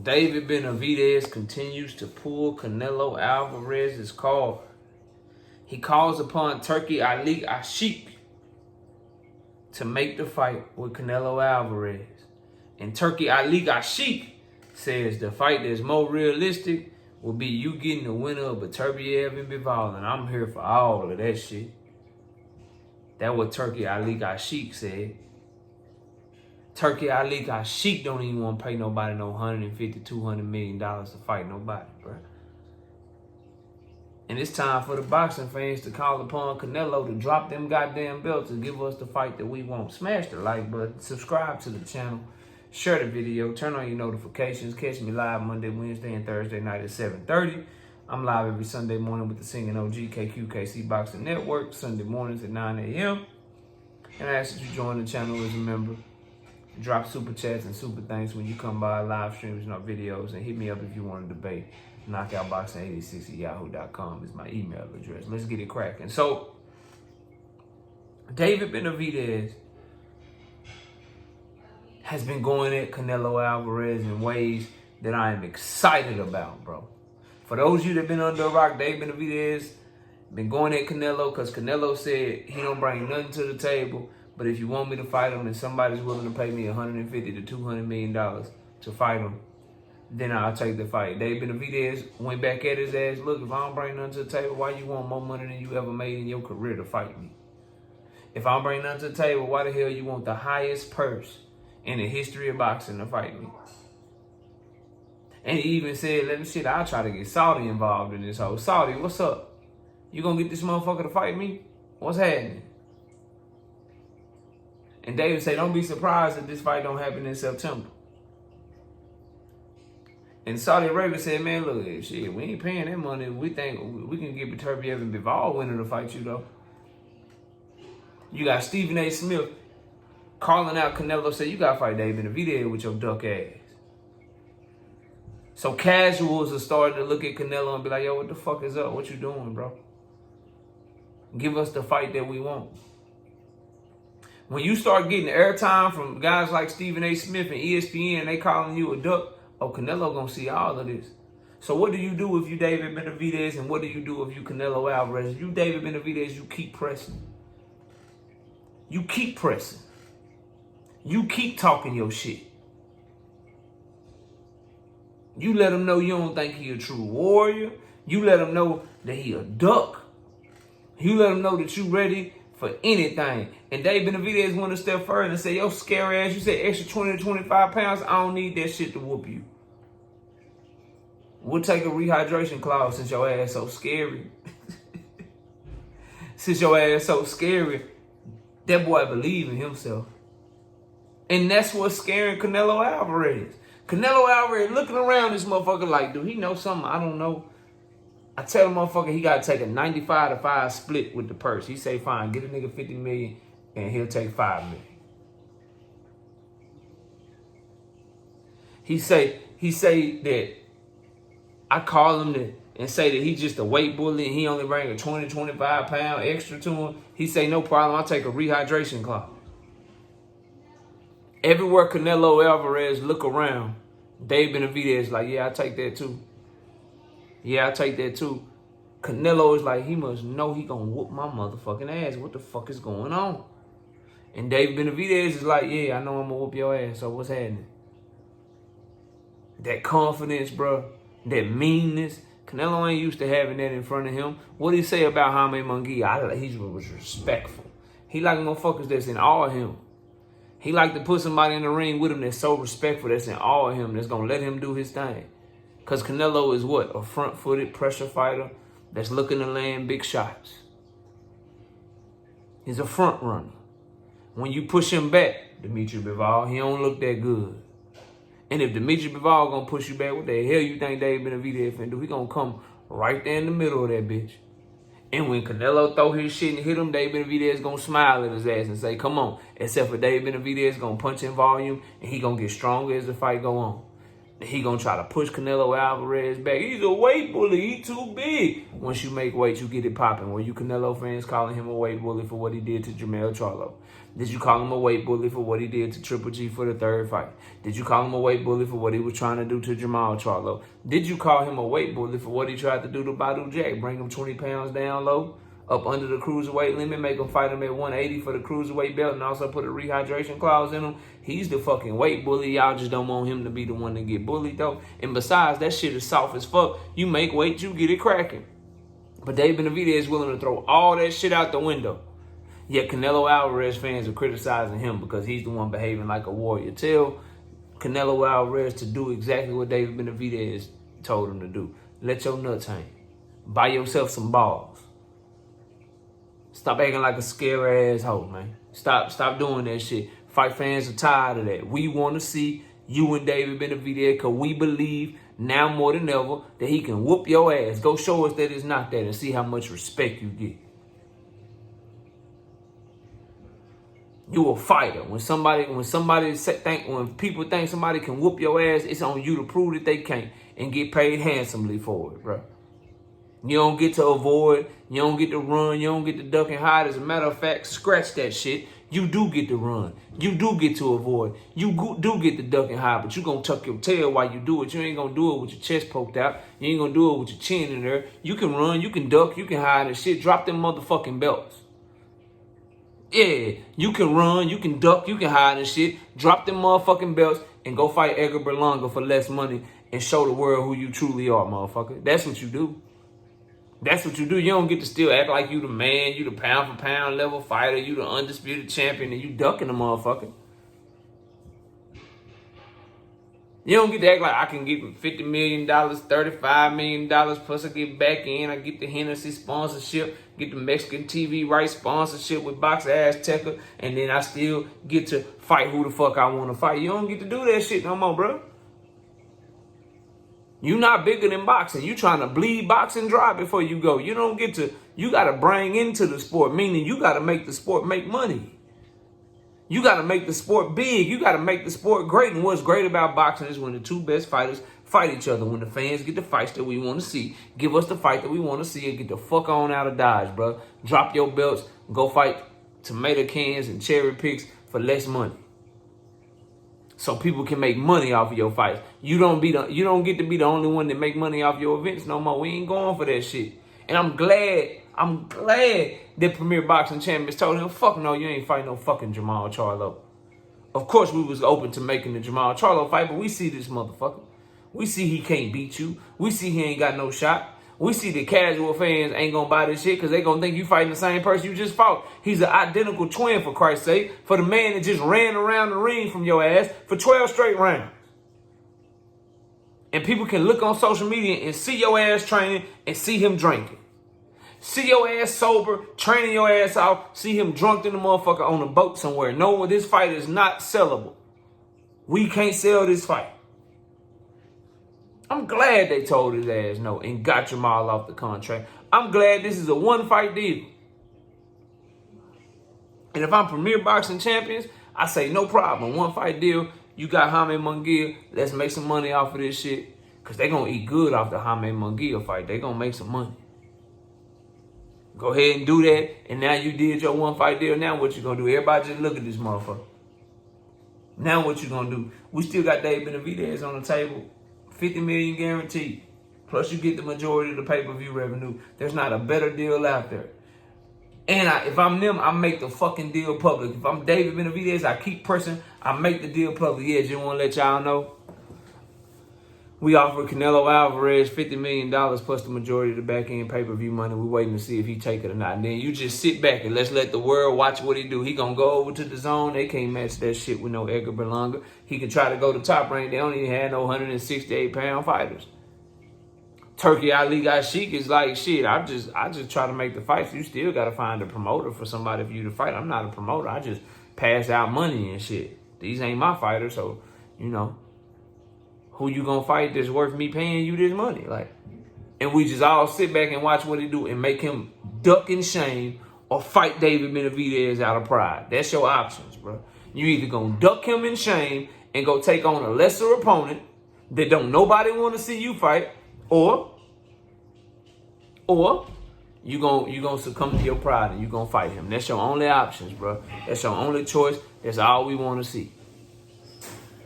David Benavidez continues to pull Canelo Alvarez's card. He calls upon Turki Ali Ashik to make the fight with Canelo Alvarez. And Turki Ali Ashik says the fight that's more realistic will be you getting the winner of Beterbiev and Bivol. And I'm here for all of that shit. That's what Turki Ali Ashik said. Turki Ali Ashik don't even want to pay nobody no $150, $200 million to fight nobody, bro. And it's time for the boxing fans to call upon Canelo to drop them goddamn belts and give us the fight that we want. Smash the like button, subscribe to the channel, share the video, turn on your notifications. Catch me live Monday, Wednesday, and Thursday night at 7:30. I'm live every Sunday morning with the singing OG KQKC Boxing Network, Sunday mornings at 9 a.m. And I ask that you join the channel as a member. Drop super chats and super thanks when you come by live streams and our videos, and hit me up if you want to debate. Knockoutboxing86@yahoo.com is my email address. Let's get it cracking. So, David Benavidez has been going at Canelo Alvarez in ways that I am excited about, bro. For those of you that have been under a rock, David Benavidez been going at Canelo because Canelo said he don't bring nothing to the table. But if you want me to fight him and somebody's willing to pay me $150 to $200 million to fight him, then I'll take the fight. David Benavidez went back at his ass. Look, if I don't bring nothing to the table, why you want more money than you ever made in your career to fight me? If I don't bring nothing to the table, why the hell you want the highest purse in the history of boxing to fight me? And he even said, let me shit, I'll try to get Saudi involved in this whole. Saudi, what's up? You gonna get this motherfucker to fight me? What's happening? And David said, don't be surprised if this fight don't happen in September. And Saudi Arabia said, man, look, shit, we ain't paying that money. We think we can get Beterbiev and Bivol winner to fight you, though. You got Stephen A. Smith calling out Canelo, said, you got to fight David Benavidez with your duck ass. So casuals are starting to look at Canelo and be like, yo, what the fuck is up? What you doing, bro? Give us the fight that we want. When you start getting airtime from guys like Stephen A. Smith and ESPN, they calling you a duck, oh, Canelo gonna see all of this. So what do you do if you David Benavidez, and what do you do if you Canelo Alvarez? If you David Benavidez, you keep pressing. You keep pressing. You keep talking your shit. You let him know you don't think he a true warrior. You let him know that he a duck. You let him know that you ready for anything. And David Benavidez went a step further and said, yo, scary ass, you said extra 20 to 25 pounds. I don't need that shit to whoop you. We'll take a rehydration clause since your ass so scary. Since your ass so scary, that boy believe in himself. And that's what's scaring Canelo Alvarez. Canelo Alvarez looking around this motherfucker like, do he know something I don't know? I tell the motherfucker he got to take a 95-5 split with the purse. He say, fine, get a nigga $50 million and he'll take $5 million. He say that I call him and say that he's just a weight bully and he only bring a 20, 25 pound extra to him. He say, no problem, I'll take a rehydration clause. Everywhere Canelo Alvarez look around, David Benavidez like, yeah, I take that too. Yeah, I take that too. Canelo is like, he must know he gonna whoop my motherfucking ass. What the fuck is going on? And David Benavidez is like, yeah, I know I'm gonna whoop your ass, so what's happening? That confidence, bro. That meanness. Canelo ain't used to having that in front of him. What did he say about Jaime Munguia? He was respectful. He like motherfuckers that's in awe of him. He like to put somebody in the ring with him that's so respectful, that's in awe of him, that's gonna let him do his thing. Because Canelo is what? A front-footed pressure fighter that's looking to land big shots. He's a front runner. When you push him back, Dimitri Bivol, he don't look that good. And if Dimitri Bivol gonna push you back, what the hell you think David Benavidez finna do? He gonna come right there in the middle of that bitch. And when Canelo throw his shit and hit him, David Benavidez gonna smile at his ass and say, come on. Except for David Benavidez gonna punch in volume and he gonna get stronger as the fight go on. He gonna try to push Canelo Alvarez back. He's a weight bully. He too big. Once you make weight, you get it popping. Were you Canelo fans calling him a weight bully for what he did to Jermell Charlo? Did you call him a weight bully for what he did to Triple G for the third fight? Did you call him a weight bully for what he was trying to do to Jermall Charlo? Did you call him a weight bully for what he tried to do to Badu Jack? Bring him 20 pounds down low, up under the cruiserweight limit, make him fight him at 180 for the cruiserweight belt, and also put a rehydration clause in him? He's the fucking weight bully. Y'all just don't want him to be the one to get bullied, though. And besides, that shit is soft as fuck. You make weight, you get it cracking. But Dave Benavidez is willing to throw all that shit out the window. Yet Canelo Alvarez fans are criticizing him because he's the one behaving like a warrior. Tell Canelo Alvarez to do exactly what David Benavidez told him to do. Let your nuts hang. Buy yourself some balls. Stop acting like a scary asshole, man. Stop doing that shit. Fight fans are tired of that. We want to see you and David Benavidez because we believe now more than ever that he can whoop your ass. Go show us that it's not that and see how much respect you get. You a fighter. When people think somebody can whoop your ass, it's on you to prove that they can't and get paid handsomely for it, bro. You don't get to avoid, you don't get to run, you don't get to duck and hide. As a matter of fact, scratch that shit. You do get to run. You do get to avoid. You do get to duck and hide, but you gonna tuck your tail while you do it. You ain't gonna do it with your chest poked out. You ain't gonna do it with your chin in there. You can run, you can duck, you can hide and shit. Drop them motherfucking belts. Yeah, you can run, you can duck, you can hide and shit. Drop them motherfucking belts and go fight Edgar Berlanga for less money and show the world who you truly are, motherfucker. That's what you do. That's what you do. You don't get to still act like you the man, you the pound for pound level fighter, you the undisputed champion, and you ducking the motherfucker. You don't get to act like I can get $50 million, $35 million, plus I get back in, I get the Hennessy sponsorship, get the Mexican TV rights sponsorship with Box Azteca, and then I still get to fight who the fuck I want to fight. You don't get to do that shit no more, bro. You not bigger than boxing. You trying to bleed boxing dry before you go. You don't get to, you got to bring into the sport, meaning you got to make the sport make money. You got to make the sport big. You got to make the sport great. And what's great about boxing is when the two best fighters fight each other. When the fans get the fights that we want to see. Give us the fight that we want to see and get the fuck on out of Dodge, bro. Drop your belts. Go fight tomato cans and cherry picks for less money. So people can make money off of your fights. You don't get to be the only one that make money off your events no more. We ain't going for that shit. And I'm glad that Premier Boxing Champions told him, fuck no, you ain't fighting no fucking Jermall Charlo. Of course we was open to making the Jermall Charlo fight, but we see this motherfucker. We see he can't beat you. We see he ain't got no shot. We see the casual fans ain't gonna buy this shit because they gonna think you fighting the same person you just fought. He's an identical twin, for Christ's sake, for the man that just ran around the ring from your ass for 12 straight rounds. And people can look on social media and see your ass training and see him drinking. See your ass sober, training your ass out, see him drunk in the motherfucker on a boat somewhere. No, this fight is not sellable. We can't sell this fight. I'm glad they told his ass no and got Jermall off the contract. I'm glad this is a one-fight deal. And if I'm Premier Boxing Champions, I say no problem. One-fight deal. You got Jaime Munguia. Let's make some money off of this shit. Because they're going to eat good off the Jaime Munguia fight. They're going to make some money. Go ahead and do that. And now you did your one-fight deal. Now what you going to do? Everybody just look at this motherfucker. Now what you going to do? We still got Dave Benavidez on the table. $50 million guaranteed. Plus you get the majority of the pay-per-view revenue. There's not a better deal out there. And if I'm them, I make the fucking deal public. If I'm David Benavidez, I keep pressing. I make the deal public. Yeah, just want to let y'all know. We offer Canelo Alvarez $50 million plus the majority of the back-end pay-per-view money. We're waiting to see if he take it or not. And then you just sit back and let's let the world watch what he do. He going to go over to the zone. They can't match that shit with no Edgar Berlanga. He can try to go to top rank. They don't even have no 168-pound fighters. Turkey Ali got Sheik is like, shit, I just try to make the fights. You still got to find a promoter for somebody for you to fight. I'm not a promoter. I just pass out money and shit. These ain't my fighters, so, you know. Who you gonna fight that's worth me paying you this money? Like, and we just all sit back and watch what he do and make him duck in shame or fight David Benavidez out of pride. That's your options, bro. You either gonna duck him in shame and go take on a lesser opponent that don't nobody want to see you fight, or you gonna succumb to your pride and you gonna fight him. That's your only options, bro. That's your only choice. That's all we want to see.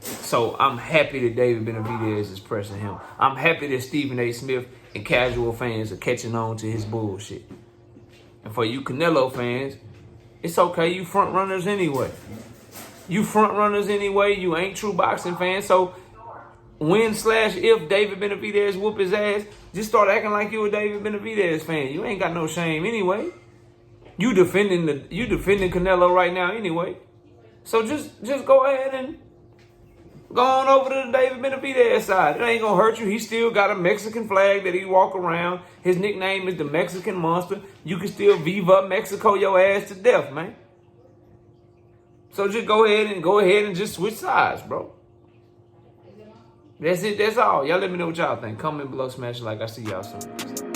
So I'm happy that David Benavidez is pressing him. I'm happy that Stephen A. Smith and casual fans are catching on to his bullshit. And for you Canelo fans, it's okay. You front runners anyway. You ain't true boxing fans. So when/if David Benavidez whoop his ass, just start acting like you a David Benavidez fan. You ain't got no shame anyway. You defending Canelo right now anyway. So just go ahead and go on over to the David Benavidez side. It ain't gonna hurt you. He still got a Mexican flag that he walk around. His nickname is the Mexican Monster. You can still Viva Mexico your ass to death, man. So just go ahead and just switch sides, bro. That's it. That's all. Y'all let me know what y'all think. Comment below, smash a like. I see y'all soon.